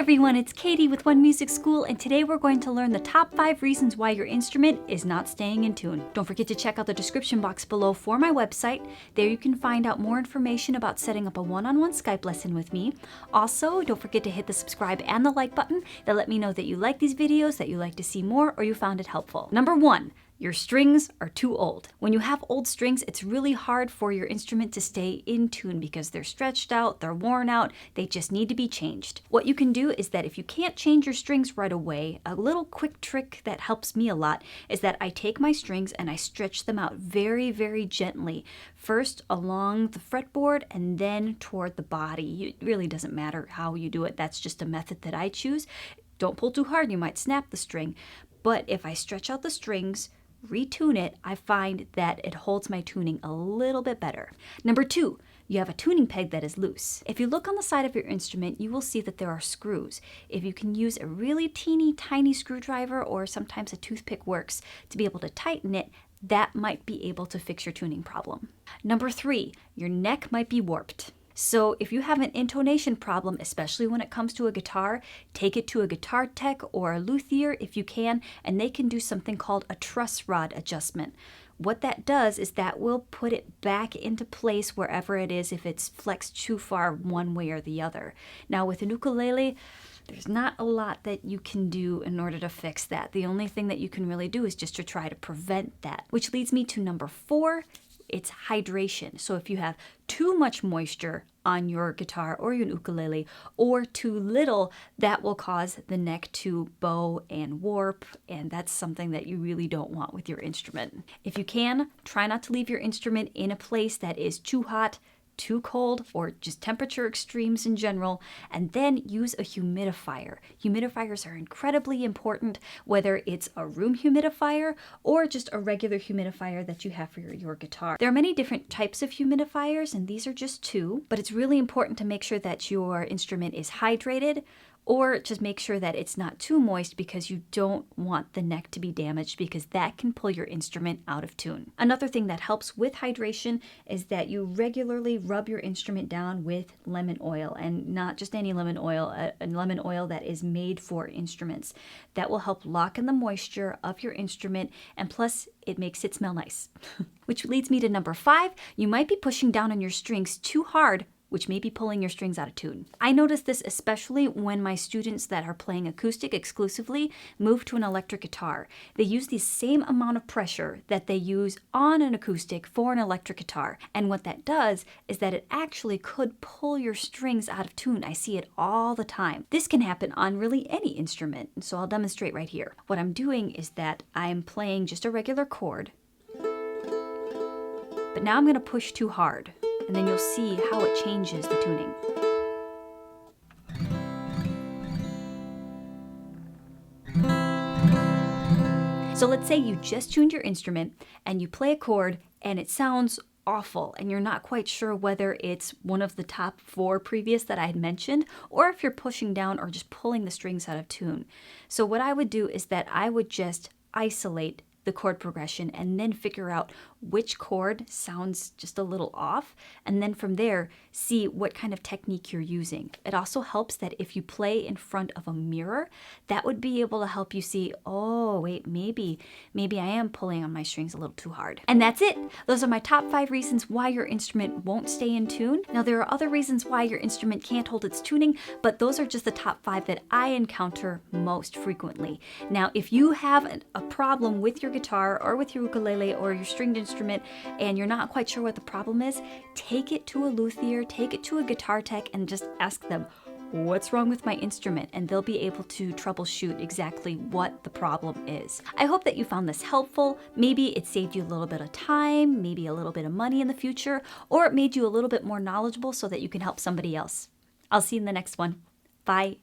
everyone, it's Katie with One Music School, and today we're going to learn the top 5 reasons why your instrument is not staying in tune. Don't forget to check out the description box below for my website. There you can find out more information about setting up a one-on-one Skype lesson with me. Also, don't forget to hit the subscribe and the like button. That let me know that you like these videos, that you like to see more, or you found it helpful. Number 1. Your strings are too old. When you have old strings, it's really hard for your instrument to stay in tune because they're stretched out, they're worn out, they just need to be changed. What you can do is that if you can't change your strings right away, a little quick trick that helps me a lot is that I take my strings and I stretch them out very, very gently. First along the fretboard and then toward the body. It really doesn't matter how you do it. That's just a method that I choose. Don't pull too hard, you might snap the string. But if I stretch out the strings, retune it, I find that it holds my tuning a little bit better. Number 2, you have a tuning peg that is loose. If you look on the side of your instrument, you will see that there are screws. If you can use a really teeny tiny screwdriver, or sometimes a toothpick works, to be able to tighten it, that might be able to fix your tuning problem. Number 3, your neck might be warped. So if you have an intonation problem, especially when it comes to a guitar, take it to a guitar tech or a luthier if you can, and they can do something called a truss rod adjustment. What that does is that will put it back into place wherever it is if it's flexed too far one way or the other. Now with an ukulele, there's not a lot that you can do in order to fix that. The only thing that you can really do is just to try to prevent that. Which leads me to number 4. It's hydration. So if you have too much moisture on your guitar or your ukulele, or too little, that will cause the neck to bow and warp, and that's something that you really don't want with your instrument. If you can, try not to leave your instrument in a place that is too hot, too cold, or just temperature extremes in general, and then use a humidifier. Humidifiers are incredibly important, whether it's a room humidifier or just a regular humidifier that you have for your guitar. There are many different types of humidifiers, and these are just 2, but it's really important to make sure that your instrument is hydrated, or just make sure that it's not too moist because you don't want the neck to be damaged, because that can pull your instrument out of tune. Another thing that helps with hydration is that you regularly rub your instrument down with lemon oil, and not just any lemon oil, a lemon oil that is made for instruments. That will help lock in the moisture of your instrument, and plus it makes it smell nice. Which leads me to number 5, you might be pushing down on your strings too hard, which may be pulling your strings out of tune. I notice this especially when my students that are playing acoustic exclusively move to an electric guitar. They use the same amount of pressure that they use on an acoustic for an electric guitar. And what that does is that it actually could pull your strings out of tune. I see it all the time. This can happen on really any instrument, so I'll demonstrate right here. What I'm doing is that I'm playing just a regular chord, but now I'm going to push too hard. And then you'll see how it changes the tuning. So let's say you just tuned your instrument and you play a chord and it sounds awful and you're not quite sure whether it's one of the top 4 previous that I had mentioned, or if you're pushing down or just pulling the strings out of tune. So what I would do is that I would just isolate the chord progression and then figure out which chord sounds just a little off, and then from there see what kind of technique you're using. It also helps that if you play in front of a mirror, that would be able to help you see, oh wait, maybe I am pulling on my strings a little too hard. And that's it. Those are my top 5 reasons why your instrument won't stay in tune. Now there are other reasons why your instrument can't hold its tuning, but those are just the top 5 that I encounter most frequently. Now if you have a problem with your guitar or with your ukulele or your stringed instrument and you're not quite sure what the problem is, take it to a luthier, take it to a guitar tech, and just ask them, what's wrong with my instrument? And they'll be able to troubleshoot exactly what the problem is. I hope that you found this helpful. Maybe it saved you a little bit of time, maybe a little bit of money in the future, or it made you a little bit more knowledgeable so that you can help somebody else. I'll see you in the next one. Bye.